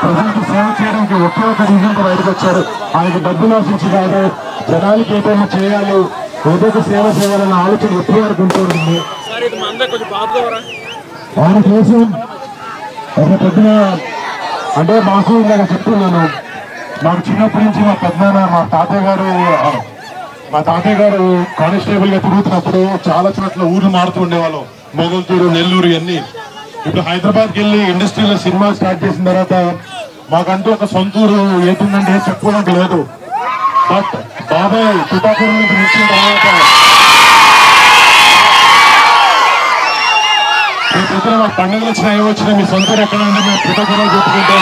ప్రజలకు సేవ చేయడానికి ఒకే ఒక రీజన్తో బయటకు వచ్చారు. ఆయనకు డబ్బులు ఆశించి కాదు, జనాలకి ఏదైనా చేయాలి, ఏదో ఒక సేవ చేయాలన్న ఆలోచన ఎప్పుడు వరకు ఉంటుంది. ఆయన కోసం ఒక పొద్దున అంటే మాకు ఇలాగ చెప్తున్నాను, మాకు చిన్నప్పటి నుంచి మా పెద్దనాన్న మా తాతయ్య గారు కానిస్టేబుల్ గా తిరుగుతున్నప్పుడు చాలా చోట్ల ఊర్లు మారుతూ ఉండేవాళ్ళం. మొగల్తూరు, నెల్లూరు ఇవన్నీ. ఇప్పుడు హైదరాబాద్కి వెళ్ళి ఇండస్ట్రీలో సినిమా స్టార్ట్ చేసిన తర్వాత మాకంటూ ఒక సొంతూరు ఏతుందంటే చెప్పుకోవడానికి లేదు. బట్ బాబాయ్ పిఠాపురం నుంచి వచ్చిన తర్వాత మీ దగ్గర మాకు పండుగలు వచ్చినా ఏమొచ్చినా మీ సొంతూరు ఎక్కడ ఉంటే మేము పిఠాపురం చెప్పుకుంటే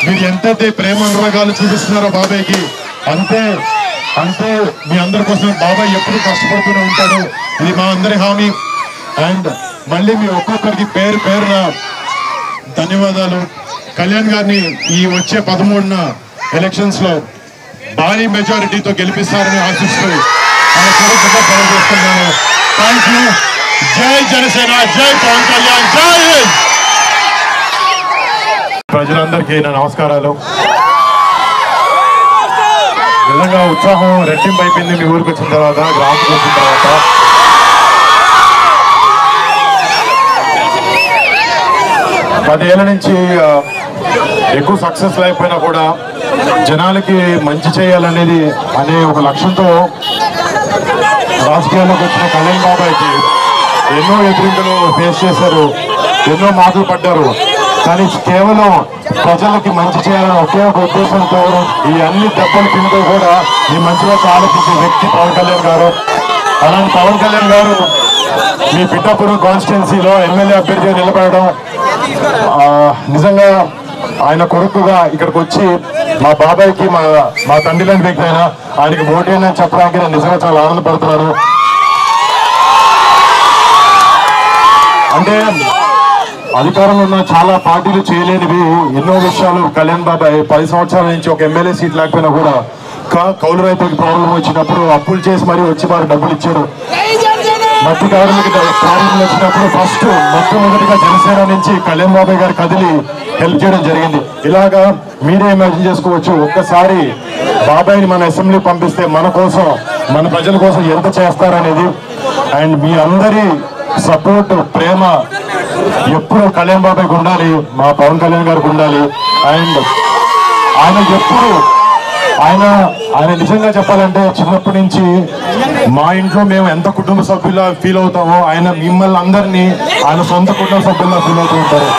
మీరు ఎంతైతే ప్రేమ అనురాగాలు చూపిస్తున్నారో బాబాయ్కి అంతే మీ అందరి కోసం బాబాయ్ ఎప్పుడు కష్టపడుతూనే ఉంటాడు. ఇది మా అందరి హామీ. అండ్ మళ్ళీ మీ ఒక్కొక్కరికి పేరు పేరున ధన్యవాదాలు. కళ్యాణ్ గారిని ఈ వచ్చే 13న ఎలక్షన్స్ లో భారీ మెజారిటీతో గెలిపిస్తారని ఆశిస్తూ ఆయన కొడుకుగా పనిచేస్తున్నాను. Thank you. జై జనసేన, జై పవన్ కళ్యాణ్, జై హింద్. ప్రజలందరికీ నా నమస్కారాలు. నిజంగా ఉత్సాహం రెట్టింపు అయిపోయింది మీ ఊరికి వచ్చిన తర్వాత, గ్రామానికి వచ్చిన తర్వాత. పదేళ్ల నుంచి ఎక్కువ సక్సెస్ అయిపోయినా కూడా జనాలకి మంచి చేయాలనేది అనే ఒక లక్ష్యంతో రాజకీయాల్లోకి వచ్చిన కళ్యాణ్ బాబాయ్కి ఎన్నో ఎదురింతలు ఫేస్ చేశారు, ఎన్నో మాటలు పడ్డారు. కానీ కేవలం ప్రజలకి మంచి చేయాలని ఒకే ఒక ఉద్దేశంతో ఈ అన్ని దెబ్బలు తింటూ కూడా ఈ మంచిలోకి ఆలోచించే వ్యక్తి పవన్ కళ్యాణ్ గారు. అలాంటి పవన్ కళ్యాణ్ గారు మీ పిఠాపురం కాన్స్టిట్యున్సీలో ఎమ్మెల్యే అభ్యర్థిగా నిలబడడం, నిజంగా ఆయన కొడుకుగా ఇక్కడికి వచ్చి మా బాబాయ్కి మా తండ్రి లాంటి వ్యక్తి అయినా ఆయనకి ఓటేనని చెప్పడానికి నేను నిజంగా చాలా ఆనందపడుతున్నాను. అంటే అధికారంలో ఉన్న చాలా పార్టీలు చేయలేనివి ఎన్నో విషయాలు కళ్యాణ్ బాబాయ్ 10 సంవత్సరాల నుంచి ఒక ఎమ్మెల్యే సీట్ లేకపోయినా కూడా కౌలు రైతులకు ప్రాబ్లం వచ్చినప్పుడు అప్పులు చేసి మరీ వచ్చి వారు డబ్బులు ఇచ్చారు. మట్టి కార్మికులకి ప్రాబ్లం వచ్చినప్పుడు ఫస్ట్ మొట్టమొదటిగా జనసేన నుంచి కళ్యాణ్ బాబాయ్ గారు కదిలి హెల్ప్ చేయడం జరిగింది. ఇలాగా మీరే ఇమాజిన్ చేసుకోవచ్చు, ఒక్కసారి బాబాయ్ని మన అసెంబ్లీ పంపిస్తే మన కోసం, మన ప్రజల కోసం ఎంత చేస్తారనేది. అండ్ మీ అందరి సపోర్ట్, ప్రేమ ఎప్పుడు కళ్యాణ్ బాబాయ్కి ఉండాలి, మా పవన్ కళ్యాణ్ గారికి ఉండాలి. అండ్ ఆయన ఎప్పుడు ఆయన నిజంగా చెప్పాలంటే చిన్నప్పటి నుంచి మా ఇంట్లో మేము ఎంత కుటుంబ సభ్యులా ఫీల్ అవుతామో ఆయన మిమ్మల్ని అందరినీ ఆయన సొంత కుటుంబ సభ్యుల్లా ఫీల్ అవుతూ ఉంటారు.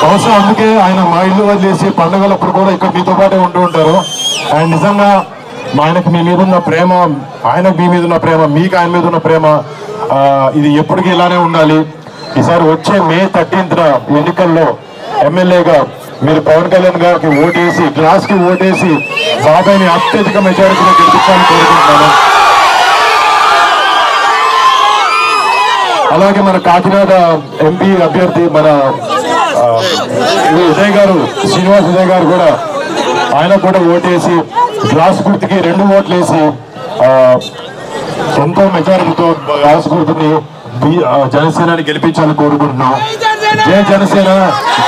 బహుశా అందుకే ఆయన మా ఇల్లు వదిలేసి పండుగలప్పుడు కూడా ఇక్కడ మీతో పాటే ఉంటూ ఉంటారు. అండ్ నిజంగా ఆయనకు మీ మీద ఉన్న ప్రేమ, ఆయనకు మీ మీద ఉన్న ప్రేమ, మీకు ఆయన మీద ఉన్న ప్రేమ ఇది ఎప్పటికీ ఇలానే ఉండాలి. ఈసారి వచ్చే May 13th ఎన్నికల్లో ఎమ్మెల్యేగా మీరు పవన్ కళ్యాణ్ గారికి ఓటేసి, గ్లాస్కి ఓటేసి బాబాయ్ని అత్యధిక మెజారిటీలో గెలిపించాలని కోరుకుంటున్నాను. అలాగే మన కాకినాడ ఎంపీ అభ్యర్థి మన శ్రీనివాస్ ఉదయ్ గారు కూడా ఆయన కూడా ఓటేసి గ్లాస్ గుర్తుకి 2 ఓట్లు వేసి ఎంతో మెజారిటీతో గ్లాస్ గుర్తుని జనసేనని గెలిపించాలని కోరుకుంటున్నాం. జై జనసేన,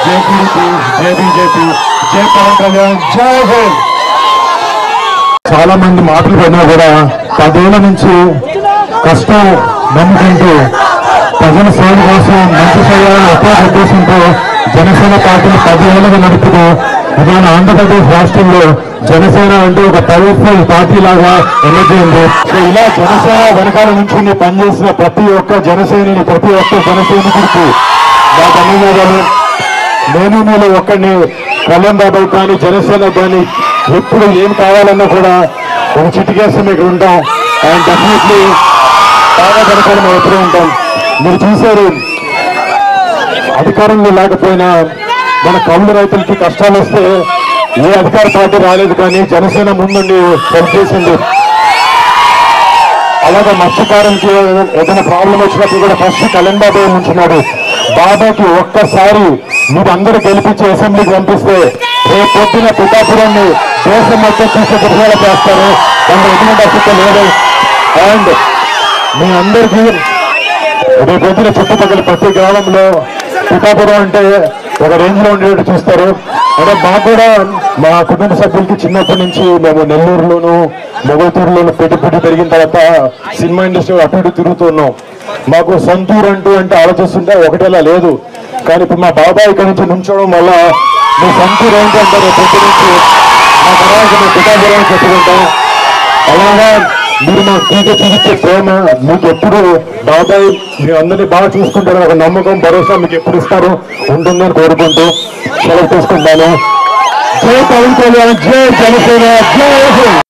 జై టీడీపీ, జై బీజేపీ, జై పవన్ కళ్యాణ్, జై హింద్. చాలా మంది మాటలు పడినా కూడా 10 ఏళ్ల నుంచి కష్టం నమ్ముకుంటూ ప్రజల సేవ కోసం మంచి చేయాలని ఒకే ఉద్దేశంతో జనసేన పార్టీని 10 ఏళ్లుగా నడుపుతూ ఇవాళ ఆంధ్రప్రదేశ్ రాష్ట్రంలో జనసేన అంటే ఒక పవర్ఫుల్ పార్టీ లాగా ఎనర్జీ ఉంది. ఇలా జనసేన వెనకాల నుంచి పనిచేసిన ప్రతి ఒక్క జనసేనని, ప్రతి ఒక్క జనసైనికుడికి నా ధన్యవాదాలు. నేను మీలో ఒక్కడిని కళ్యాణ్ బాబాయ్ కానీ జనసేన కానీ ఎప్పుడు ఏం కావాలన్నా కూడా ఒక చిటికేసి మీకు ఉంటాం. అండ్ డెఫినెట్లీ బాగా వెనకాల మేము ఎప్పుడూ ఉంటాం. మీరు చూశారు, అధికారంలో లేకపోయినా మన కౌలు రైతులకి కష్టాలు వస్తే ఏ అధికార పార్టీ రాలేదు, కానీ జనసేన ముందుండి హెల్ప్ చేసింది. అలాగే మత్స్యకారులకి ఏదైనా ప్రాబ్లం వచ్చినప్పుడు కూడా ఫస్ట్ కళ్యాణ్ బాబాయ్ ఉంటున్నాడు. బాబాకి ఒక్కసారి మీరు అందరూ గెలిపించి అసెంబ్లీకి పంపిస్తే రేపు పొద్దున పిఠాపురాన్ని దేశం మొత్తం చూసే ప్రజలు చేస్తారు. దాంట్లో ఎటువంటి అసలు లేదు. అండ్ మీ అందరికీ రేపు పొద్దున చుట్టుపక్కల ప్రతి గ్రామంలో పిఠాపురం అంటే ఒక రేంజ్ లో ఉండేటట్టు చూస్తారు. అంటే మాకు కూడా మా కుటుంబ సభ్యులకి చిన్నప్పటి నుంచి మేము నెల్లూరులోను మొగల్తూరులోను పెట్టి పెరిగిన తర్వాత సినిమా ఇండస్ట్రీ అటు ఇటు తిరుగుతున్నాం. మాకు సొంతూరు అంటే ఆలోచిస్తుంటే ఒకటేలా లేదు. కానీ ఇప్పుడు మా బాబాయ్ ఇక్కడ నుంచి నుంచోవడం వల్ల మీ సొంతూరు ఏంటి అంటారు పొద్దు నుంచి మా తర్వాత మేము పిఠాపురం చెప్పుకుంటాం. అలాగా మీరు మా మీకు చూపించే ప్రేమ మీకు ఎప్పుడు బాబాయ్ మీరు అందరినీ బాగా చూసుకుంటారు ఒక నమ్మకం భరోసా మీకు ఎప్పుడు ఇస్తారు ఉంటుందని కోరుకుంటూ సెలవు తీసుకుంటాను. జై పవన్ కళ్యాణ్, జై జనసేన, జై